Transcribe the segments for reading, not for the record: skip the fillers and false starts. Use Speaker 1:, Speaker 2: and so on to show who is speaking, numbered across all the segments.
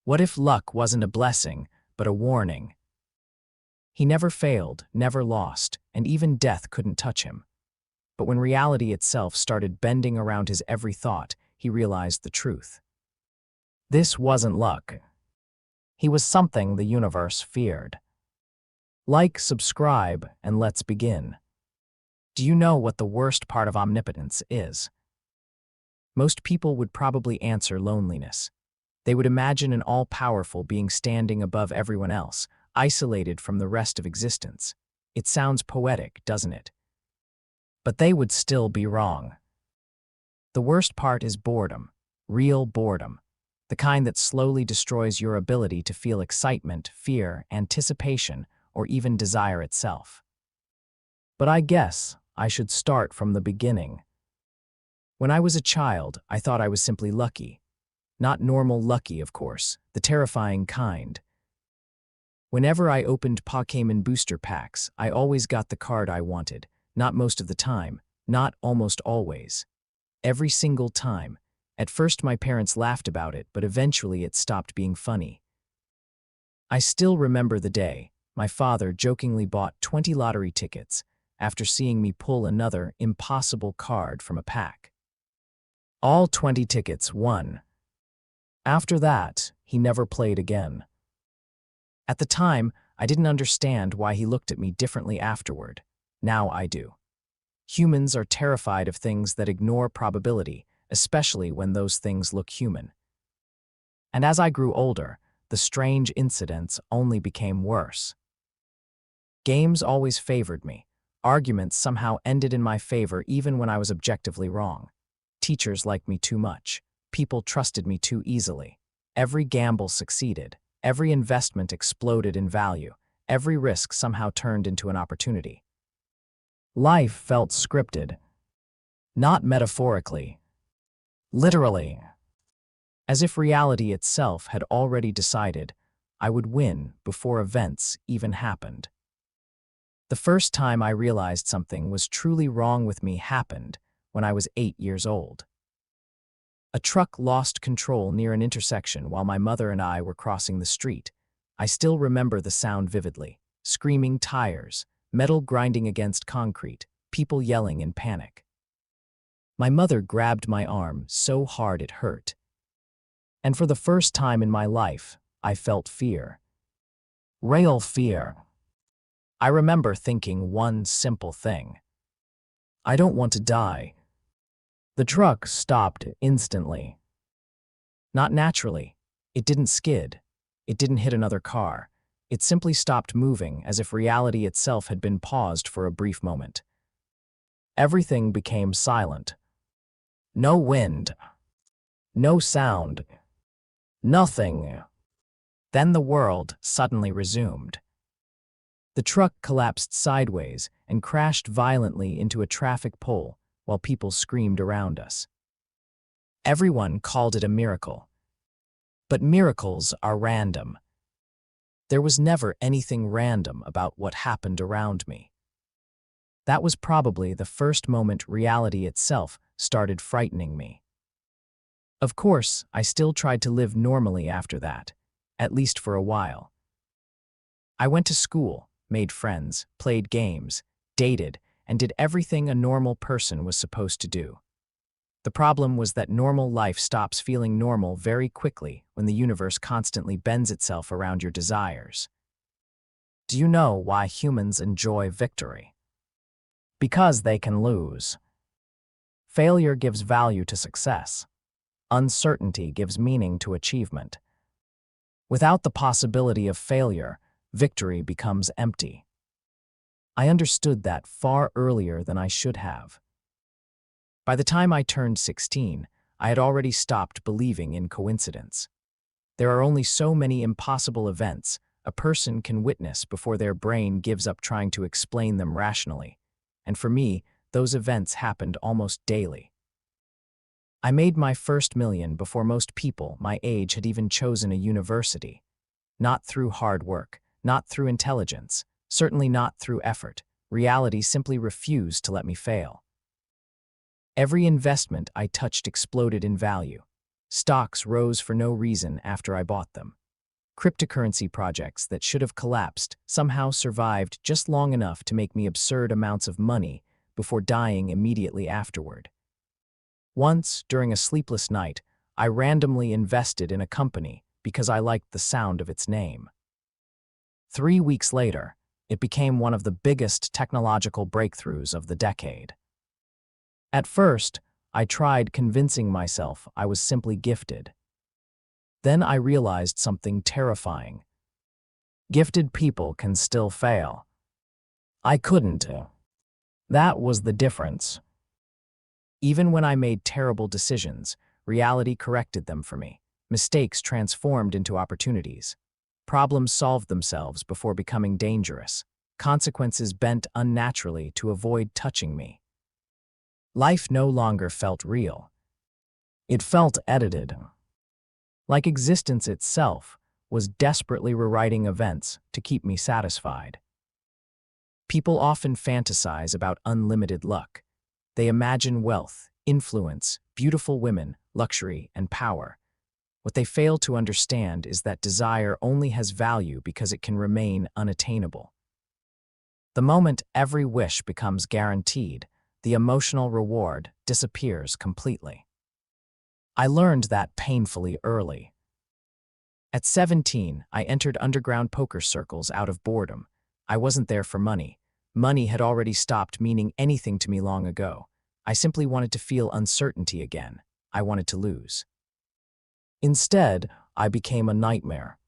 Speaker 1: What if luck wasn't a blessing, but a warning? He never failed, never lost, and even death couldn't touch him. But when reality itself started bending around his every thought, he realized the truth. This wasn't luck. He was something the universe feared. Like, subscribe, and let's begin. Do you know what the worst part of omnipotence is? Most people would probably answer loneliness. They would imagine an all-powerful being standing above everyone else, isolated from the rest of existence. It sounds poetic, doesn't it? But they would still be wrong. The worst part is boredom, real boredom, the kind that slowly destroys your ability to feel excitement, fear, anticipation, or even desire itself. But I guess I should start from the beginning. When I was a child, I thought I was simply lucky. Not normal lucky, of course, the terrifying kind. Whenever I opened Pokémon booster packs, I always got the card I wanted. Not most of the time, not almost always. Every single time. At first my parents laughed about it, but eventually it stopped being funny. I still remember the day my father jokingly bought 20 lottery tickets after seeing me pull another impossible card from a pack. All 20 tickets won. After that, he never played again. At the time, I didn't understand why he looked at me differently afterward. Now I do. Humans are terrified of things that ignore probability, especially when those things look human. And as I grew older, the strange incidents only became worse. Games always favored me. Arguments somehow ended in my favor even when I was objectively wrong. Teachers liked me too much. People trusted me too easily. Every gamble succeeded. Every investment exploded in value. Every risk somehow turned into an opportunity. Life felt scripted. Not metaphorically. Literally. As if reality itself had already decided I would win before events even happened. The first time I realized something was truly wrong with me happened when I was 8 years old. A truck lost control near an intersection while my mother and I were crossing the street. I still remember the sound vividly. Screaming tires, metal grinding against concrete, people yelling in panic. My mother grabbed my arm so hard it hurt. And for the first time in my life, I felt fear. Real fear. I remember thinking one simple thing. I don't want to die. The truck stopped instantly. Not naturally. It didn't skid. It didn't hit another car. It simply stopped moving as if reality itself had been paused for a brief moment. Everything became silent. No wind. No sound. Nothing. Then the world suddenly resumed. The truck collapsed sideways and crashed violently into a traffic pole while people screamed around us. Everyone called it a miracle. But miracles are random. There was never anything random about what happened around me. That was probably the first moment reality itself started frightening me. Of course, I still tried to live normally after that, at least for a while. I went to school, made friends, played games, dated, and did everything a normal person was supposed to do. The problem was that normal life stops feeling normal very quickly when the universe constantly bends itself around your desires. Do you know why humans enjoy victory? Because they can lose. Failure gives value to success. Uncertainty gives meaning to achievement. Without the possibility of failure, victory becomes empty. I understood that far earlier than I should have. By the time I turned 16, I had already stopped believing in coincidence. There are only so many impossible events a person can witness before their brain gives up trying to explain them rationally. And for me, those events happened almost daily. I made my first million before most people my age had even chosen a university. Not through hard work, not through intelligence, certainly not through effort. Reality simply refused to let me fail. Every investment I touched exploded in value. Stocks rose for no reason after I bought them. Cryptocurrency projects that should have collapsed somehow survived just long enough to make me absurd amounts of money before dying immediately afterward. Once, during a sleepless night, I randomly invested in a company because I liked the sound of its name. 3 weeks later, it became one of the biggest technological breakthroughs of the decade. At first, I tried convincing myself I was simply gifted. Then I realized something terrifying. Gifted people can still fail. I couldn't. That was the difference. Even when I made terrible decisions, reality corrected them for me. Mistakes transformed into opportunities. Problems solved themselves before becoming dangerous. Consequences bent unnaturally to avoid touching me. Life no longer felt real. It felt edited. Like existence itself was desperately rewriting events to keep me satisfied. People often fantasize about unlimited luck. They imagine wealth, influence, beautiful women, luxury, and power. What they fail to understand is that desire only has value because it can remain unattainable. The moment every wish becomes guaranteed, the emotional reward disappears completely. I learned that painfully early. At 17, I entered underground poker circles out of boredom. I wasn't there for money. Money had already stopped meaning anything to me long ago. I simply wanted to feel uncertainty again. I wanted to lose. Instead, I became a nightmare.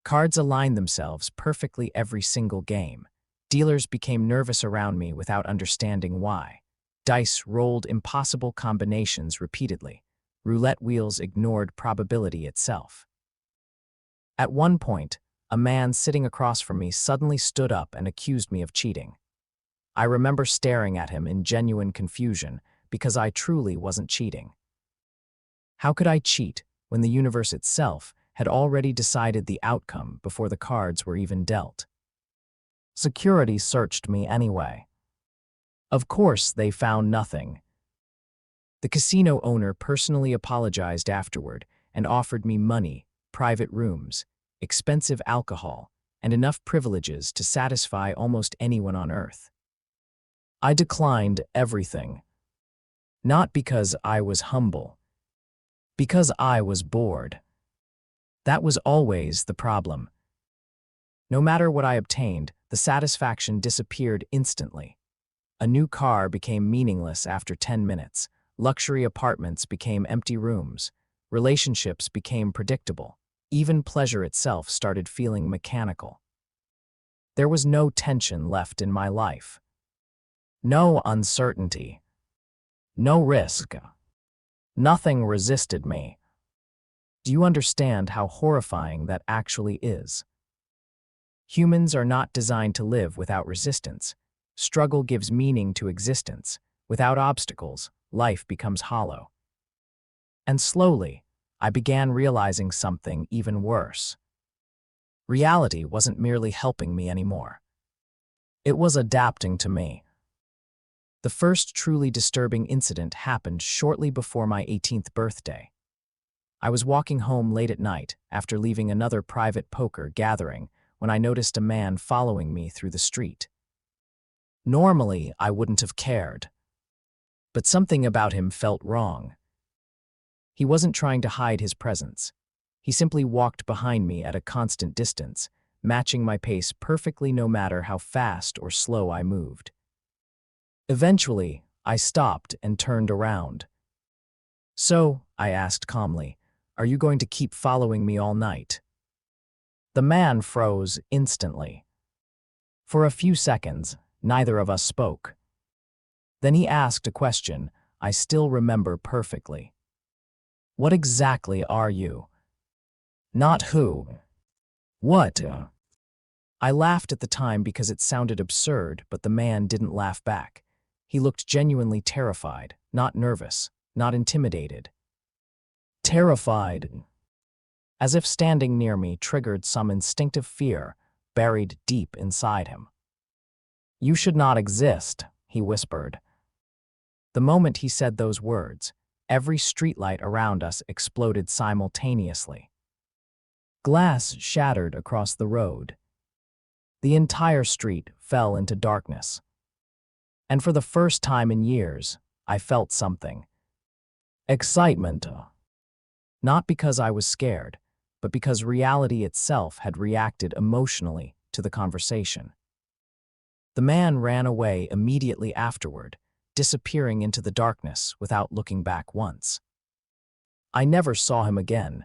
Speaker 1: Cards aligned themselves perfectly every single game. Dealers became nervous around me without understanding why. Dice rolled impossible combinations repeatedly. Roulette wheels ignored probability itself. At one point, a man sitting across from me suddenly stood up and accused me of cheating. I remember staring at him in genuine confusion because I truly wasn't cheating. How could I cheat when the universe itself had already decided the outcome before the cards were even dealt? Security searched me anyway. Of course, they found nothing. The casino owner personally apologized afterward and offered me money, private rooms, expensive alcohol, and enough privileges to satisfy almost anyone on Earth. I declined everything. Not because I was humble. Because I was bored. That was always the problem. No matter what I obtained, the satisfaction disappeared instantly. A new car became meaningless after 10 minutes. Luxury apartments became empty rooms. Relationships became predictable. Even pleasure itself started feeling mechanical. There was no tension left in my life. No uncertainty. No risk. Nothing resisted me. Do you understand how horrifying that actually is? Humans are not designed to live without resistance. Struggle gives meaning to existence. Without obstacles, life becomes hollow. And slowly, I began realizing something even worse. Reality wasn't merely helping me anymore. It was adapting to me. The first truly disturbing incident happened shortly before my 18th birthday. I was walking home late at night after leaving another private poker gathering when I noticed a man following me through the street. Normally, I wouldn't have cared. But something about him felt wrong. He wasn't trying to hide his presence. He simply walked behind me at a constant distance, matching my pace perfectly no matter how fast or slow I moved. Eventually, I stopped and turned around. "So," I asked calmly, "are you going to keep following me all night?" The man froze instantly. For a few seconds, neither of us spoke. Then he asked a question I still remember perfectly. "What exactly are you?" Not who. What? I laughed at the time because it sounded absurd, but the man didn't laugh back. He looked genuinely terrified, not nervous, not intimidated. Terrified. As if standing near me triggered some instinctive fear buried deep inside him. "You should not exist," he whispered. The moment he said those words, every streetlight around us exploded simultaneously. Glass shattered across the road. The entire street fell into darkness. And for the first time in years, I felt something. Excitement. Not because I was scared, but because reality itself had reacted emotionally to the conversation. The man ran away immediately afterward, disappearing into the darkness without looking back once. I never saw him again.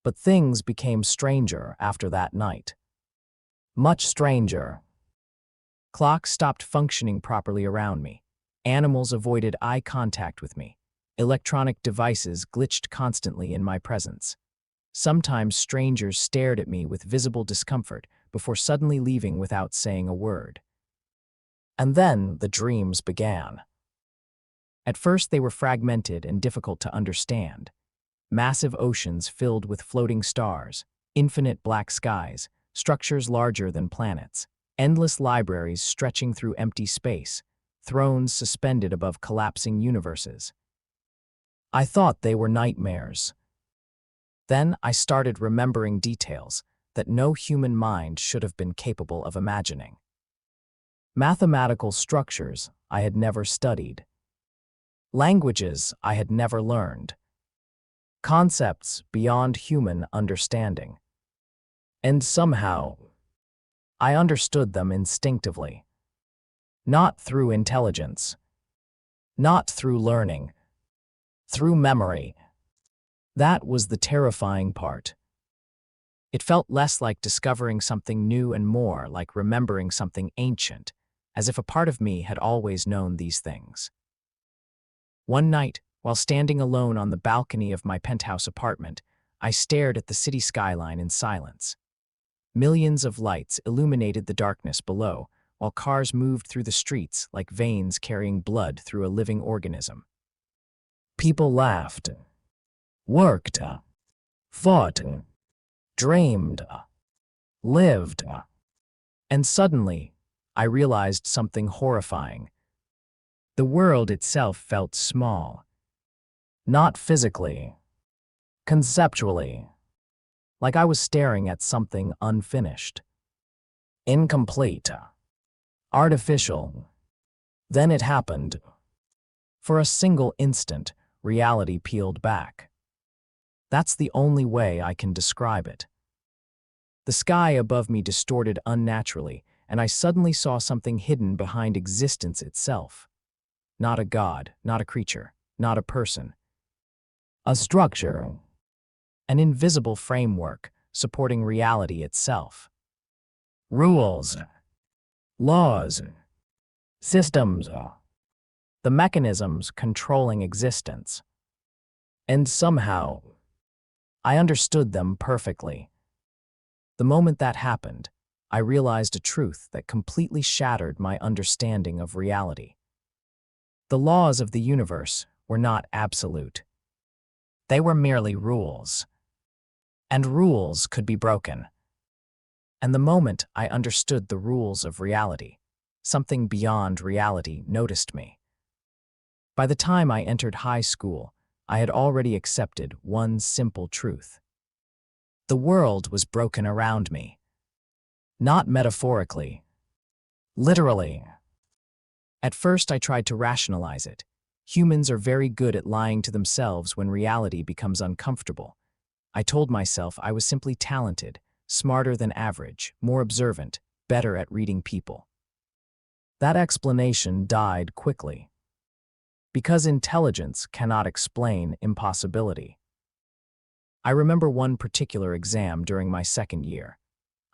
Speaker 1: But things became stranger after that night. Much stranger. Clocks stopped functioning properly around me. Animals avoided eye contact with me. Electronic devices glitched constantly in my presence. Sometimes strangers stared at me with visible discomfort before suddenly leaving without saying a word. And then the dreams began. At first they were fragmented and difficult to understand. Massive oceans filled with floating stars, infinite black skies, structures larger than planets, endless libraries stretching through empty space, thrones suspended above collapsing universes. I thought they were nightmares. Then I started remembering details that no human mind should have been capable of imagining. Mathematical structures I had never studied. Languages I had never learned. Concepts beyond human understanding. And somehow, I understood them instinctively. Not through intelligence. Not through learning. Through memory. That was the terrifying part. It felt less like discovering something new and more like remembering something ancient, as if a part of me had always known these things. One night, while standing alone on the balcony of my penthouse apartment, I stared at the city skyline in silence. Millions of lights illuminated the darkness below, while cars moved through the streets like veins carrying blood through a living organism. People laughed, worked, fought, dreamed, lived. And suddenly, I realized something horrifying. The world itself felt small. Not physically, conceptually, like I was staring at something unfinished. Incomplete. Artificial. Then it happened. For a single instant, reality peeled back. That's the only way I can describe it. The sky above me distorted unnaturally, and I suddenly saw something hidden behind existence itself. Not a god, not a creature, not a person. A structure. An invisible framework supporting reality itself. Rules. Laws. Systems. The mechanisms controlling existence. And somehow, I understood them perfectly. The moment that happened, I realized a truth that completely shattered my understanding of reality. The laws of the universe were not absolute. They were merely rules. And rules could be broken. And the moment I understood the rules of reality, something beyond reality noticed me. By the time I entered high school, I had already accepted one simple truth. The world was broken around me. Not metaphorically. Literally. At first I tried to rationalize it. Humans are very good at lying to themselves when reality becomes uncomfortable. I told myself I was simply talented, smarter than average, more observant, better at reading people. That explanation died quickly. Because intelligence cannot explain impossibility. I remember one particular exam during my second year.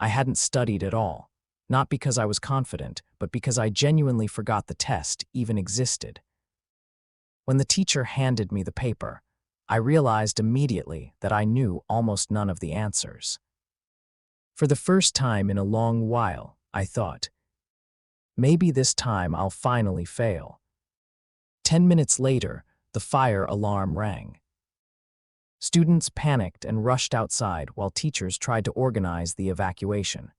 Speaker 1: I hadn't studied at all, not because I was confident, but because I genuinely forgot the test even existed. When the teacher handed me the paper, I realized immediately that I knew almost none of the answers. For the first time in a long while, I thought, maybe this time I'll finally fail. 10 minutes later, the fire alarm rang. Students panicked and rushed outside while teachers tried to organize the evacuation.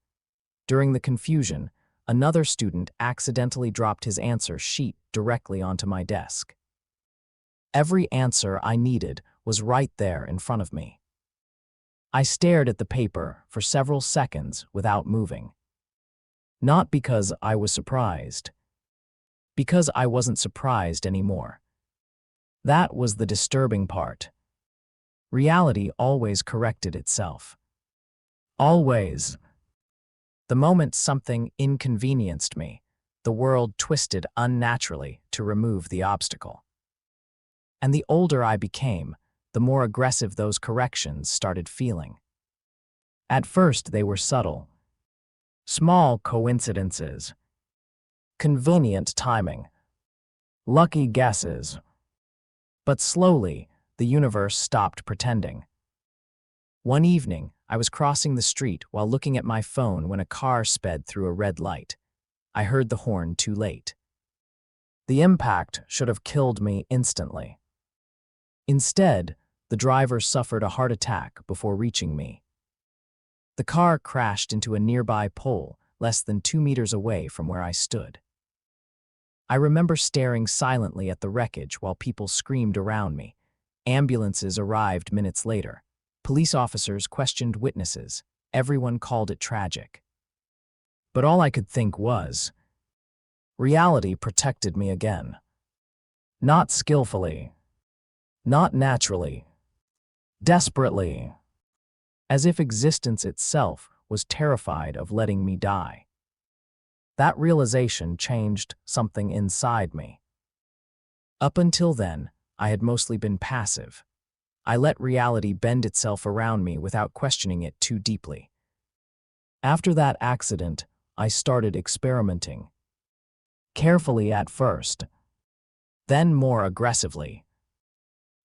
Speaker 1: During the confusion, another student accidentally dropped his answer sheet directly onto my desk. Every answer I needed was right there in front of me. I stared at the paper for several seconds without moving. Not because I was surprised, because I wasn't surprised anymore. That was the disturbing part. Reality always corrected itself. Always. The moment something inconvenienced me, the world twisted unnaturally to remove the obstacle. And the older I became, the more aggressive those corrections started feeling. At first, they were subtle. Small coincidences. Convenient timing. Lucky guesses. But slowly, the universe stopped pretending. One evening, I was crossing the street while looking at my phone when a car sped through a red light. I heard the horn too late. The impact should have killed me instantly. Instead, the driver suffered a heart attack before reaching me. The car crashed into a nearby pole less than 2 meters away from where I stood. I remember staring silently at the wreckage while people screamed around me. Ambulances arrived minutes later. Police officers questioned witnesses. Everyone called it tragic. But all I could think was, reality protected me again. Not skillfully. Not naturally. Desperately. As if existence itself was terrified of letting me die. That realization changed something inside me. Up until then, I had mostly been passive. I let reality bend itself around me without questioning it too deeply. After that accident, I started experimenting. Carefully at first, then more aggressively.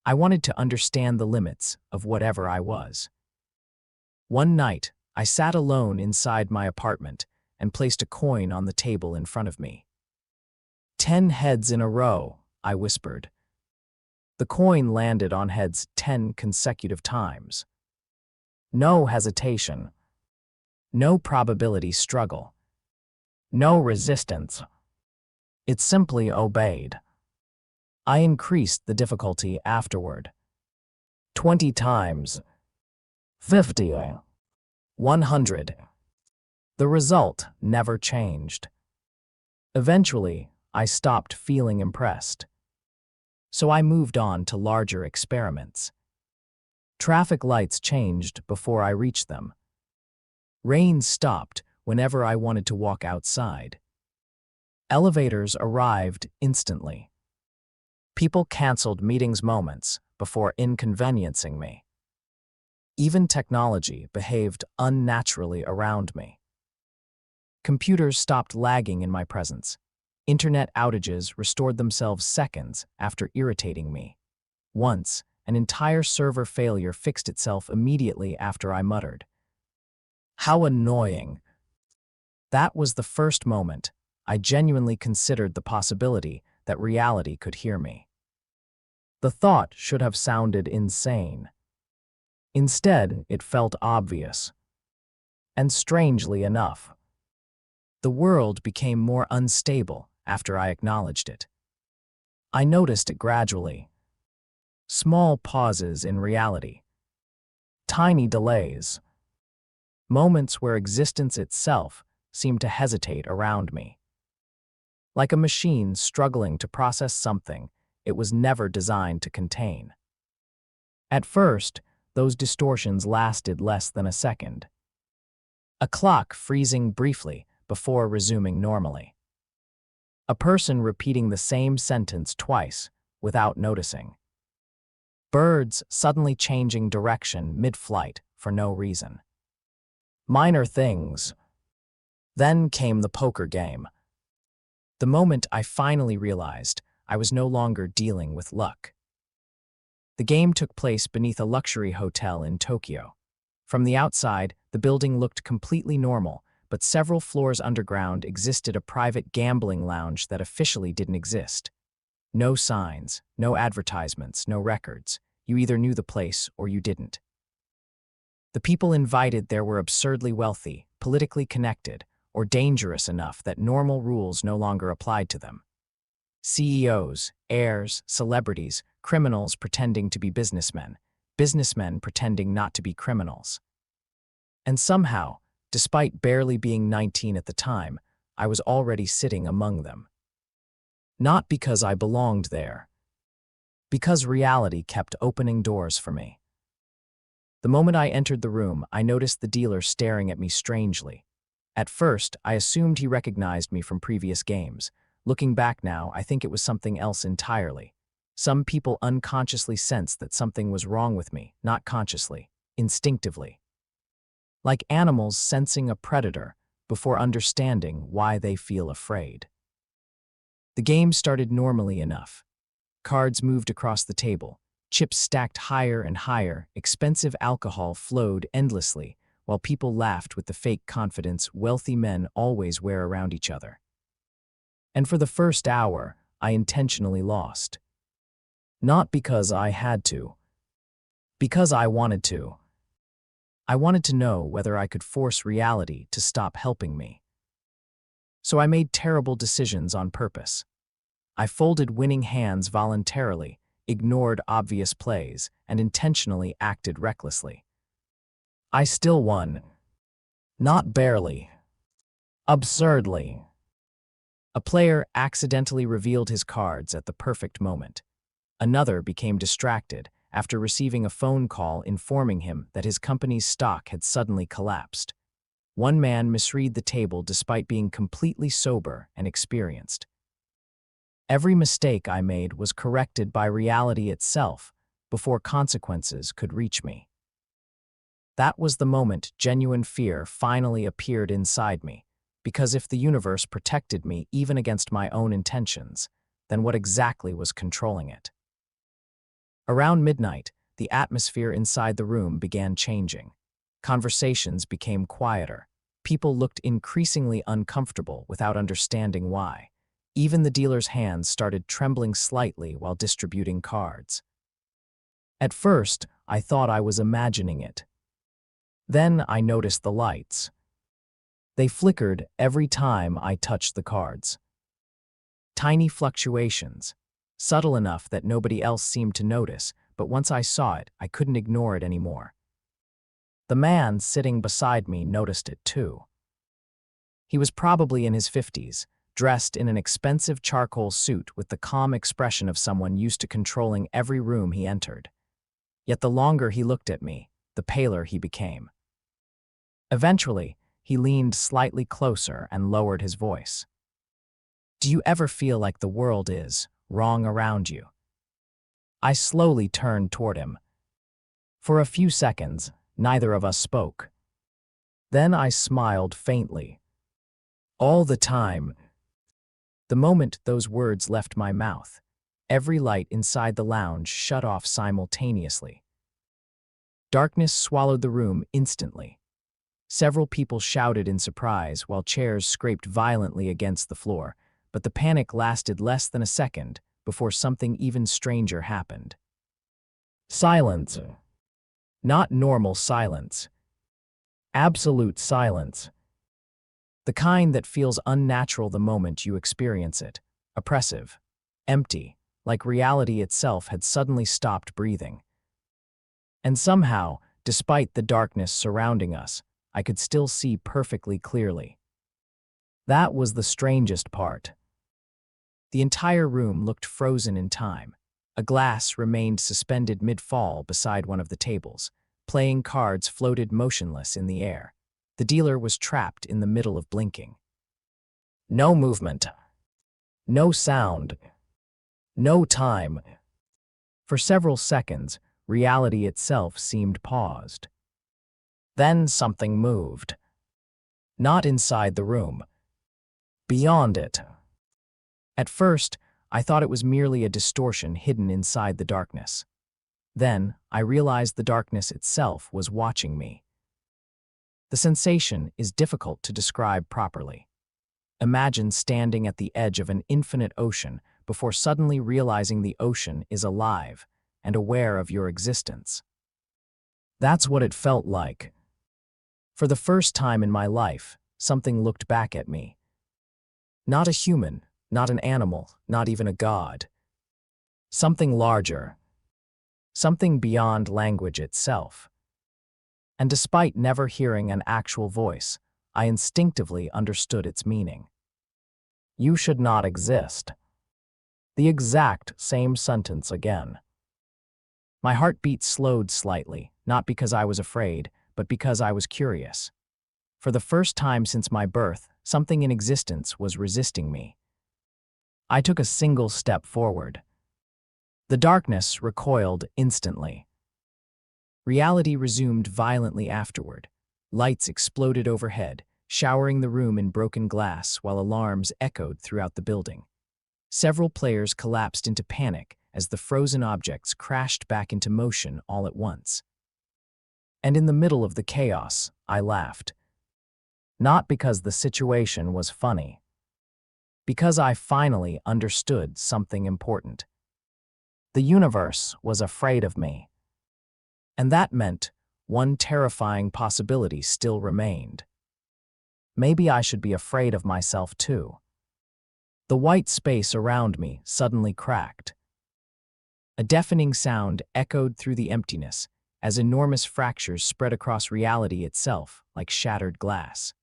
Speaker 1: I wanted to understand the limits of whatever I was. One night, I sat alone inside my apartment and placed a coin on the table in front of me. 10 heads in a row, I whispered. The coin landed on heads 10 consecutive times. No hesitation. No probability struggle. No resistance. It simply obeyed. I increased the difficulty afterward. 20 times. 50. 100. The result never changed. Eventually, I stopped feeling impressed. So I moved on to larger experiments. Traffic lights changed before I reached them. Rain stopped whenever I wanted to walk outside. Elevators arrived instantly. People canceled meetings moments before inconveniencing me. Even technology behaved unnaturally around me. Computers stopped lagging in my presence. Internet outages restored themselves seconds after irritating me. Once, an entire server failure fixed itself immediately after I muttered, "How annoying." That was the first moment I genuinely considered the possibility that reality could hear me. The thought should have sounded insane. Instead, it felt obvious. And strangely enough, the world became more unstable after I acknowledged it. I noticed it gradually. Small pauses in reality. Tiny delays. Moments where existence itself seemed to hesitate around me. Like a machine struggling to process something it was never designed to contain. At first, those distortions lasted less than a second. A clock freezing briefly before resuming normally. A person repeating the same sentence twice without noticing. Birds suddenly changing direction mid-flight for no reason. Minor things. Then came the poker game. The moment I finally realized I was no longer dealing with luck. The game took place beneath a luxury hotel in Tokyo. From the outside, the building looked completely normal, but several floors underground existed a private gambling lounge that officially didn't exist. No signs, no advertisements, no records. You either knew the place or you didn't. The people invited there were absurdly wealthy, politically connected, or dangerous enough that normal rules no longer applied to them. CEOs, heirs, celebrities, criminals pretending to be businessmen, businessmen pretending not to be criminals. And somehow, despite barely being 19 at the time, I was already sitting among them. Not because I belonged there, because reality kept opening doors for me. The moment I entered the room, I noticed the dealer staring at me strangely. At first, I assumed he recognized me from previous games. Looking back now, I think it was something else entirely. Some people unconsciously sense that something was wrong with me, not consciously, instinctively. Like animals sensing a predator before understanding why they feel afraid. The game started normally enough. Cards moved across the table, chips stacked higher and higher, expensive alcohol flowed endlessly, while people laughed with the fake confidence wealthy men always wear around each other. And for the first hour, I intentionally lost. Not because I had to. Because I wanted to. I wanted to know whether I could force reality to stop helping me. So I made terrible decisions on purpose. I folded winning hands voluntarily, ignored obvious plays, and intentionally acted recklessly. I still won. Not barely. Absurdly. A player accidentally revealed his cards at the perfect moment. Another became distracted after receiving a phone call informing him that his company's stock had suddenly collapsed. One man misread the table despite being completely sober and experienced. Every mistake I made was corrected by reality itself before consequences could reach me. That was the moment genuine fear finally appeared inside me, because if the universe protected me even against my own intentions, then what exactly was controlling it? Around midnight, the atmosphere inside the room began changing. Conversations became quieter. People looked increasingly uncomfortable without understanding why. Even the dealer's hands started trembling slightly while distributing cards. At first, I thought I was imagining it. Then I noticed the lights. They flickered every time I touched the cards. Tiny fluctuations, subtle enough that nobody else seemed to notice, but once I saw it, I couldn't ignore it anymore. The man sitting beside me noticed it too. He was probably in his 50s, dressed in an expensive charcoal suit with the calm expression of someone used to controlling every room he entered. Yet the longer he looked at me, the paler he became. Eventually, he leaned slightly closer and lowered his voice. "Do you ever feel like the world is wrong around you?" I slowly turned toward him. For a few seconds, neither of us spoke. Then I smiled faintly. "All the time." The moment those words left my mouth, every light inside the lounge shut off simultaneously. Darkness swallowed the room instantly. Several people shouted in surprise while chairs scraped violently against the floor, but the panic lasted less than a second before something even stranger happened. Silence. Not normal silence. Absolute silence. The kind that feels unnatural the moment you experience it, oppressive, empty, like reality itself had suddenly stopped breathing. And somehow, despite the darkness surrounding us, I could still see perfectly clearly. That was the strangest part. The entire room looked frozen in time. A glass remained suspended mid-fall beside one of the tables. Playing cards floated motionless in the air. The dealer was trapped in the middle of blinking. No movement. No sound. No time. For several seconds, reality itself seemed paused. Then something moved. Not inside the room. Beyond it. At first, I thought it was merely a distortion hidden inside the darkness. Then, I realized the darkness itself was watching me. The sensation is difficult to describe properly. Imagine standing at the edge of an infinite ocean before suddenly realizing the ocean is alive and aware of your existence. That's what it felt like. For the first time in my life, something looked back at me. Not a human, not an animal, not even a god. Something larger, something beyond language itself. And despite never hearing an actual voice, I instinctively understood its meaning. You should not exist. The exact same sentence again. My heartbeat slowed slightly, not because I was afraid, but because I was curious. For the first time since my birth, something in existence was resisting me. I took a single step forward. The darkness recoiled instantly. Reality resumed violently afterward. Lights exploded overhead, showering the room in broken glass while alarms echoed throughout the building. Several players collapsed into panic as the frozen objects crashed back into motion all at once. And in the middle of the chaos, I laughed. Not because the situation was funny. Because I finally understood something important. The universe was afraid of me. And that meant one terrifying possibility still remained. Maybe I should be afraid of myself too. The white space around me suddenly cracked. A deafening sound echoed through the emptiness as enormous fractures spread across reality itself like shattered glass.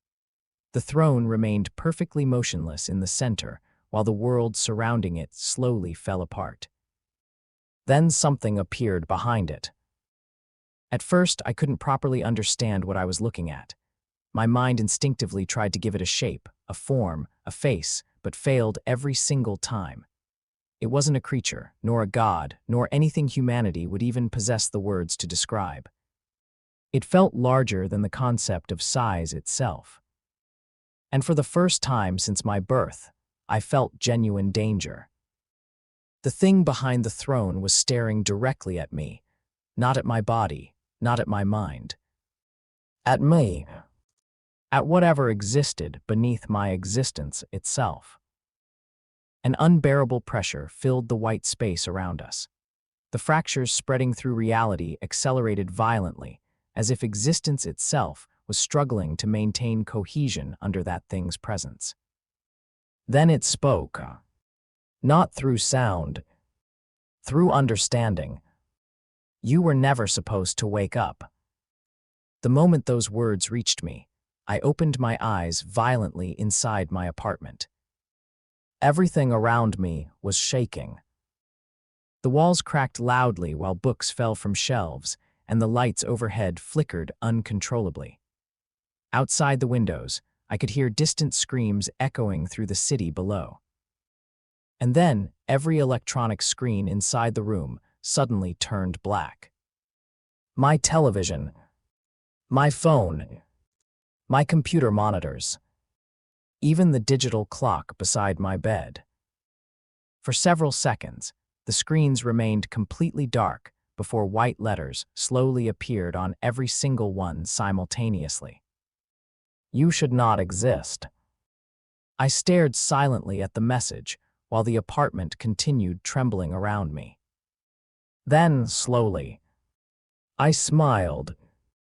Speaker 1: The throne remained perfectly motionless in the center while the world surrounding it slowly fell apart. Then something appeared behind it. At first, I couldn't properly understand what I was looking at. My mind instinctively tried to give it a shape, a form, a face, but failed every single time. It wasn't a creature, nor a god, nor anything humanity would even possess the words to describe. It felt larger than the concept of size itself. And for the first time since my birth, I felt genuine danger. The thing behind the throne was staring directly at me, not at my body, not at my mind. At me. At whatever existed beneath my existence itself. An unbearable pressure filled the white space around us. The fractures spreading through reality accelerated violently, as if existence itself was struggling to maintain cohesion under that thing's presence. Then it spoke. Not through sound, through understanding. You were never supposed to wake up. The moment those words reached me, I opened my eyes violently inside my apartment. Everything around me was shaking. The walls cracked loudly while books fell from shelves, and the lights overhead flickered uncontrollably. Outside the windows, I could hear distant screams echoing through the city below. And then, every electronic screen inside the room suddenly turned black. My television, my phone, my computer monitors, even the digital clock beside my bed. For several seconds, the screens remained completely dark before white letters slowly appeared on every single one simultaneously. You should not exist. I stared silently at the message while the apartment continued trembling around me. Then, slowly, I smiled.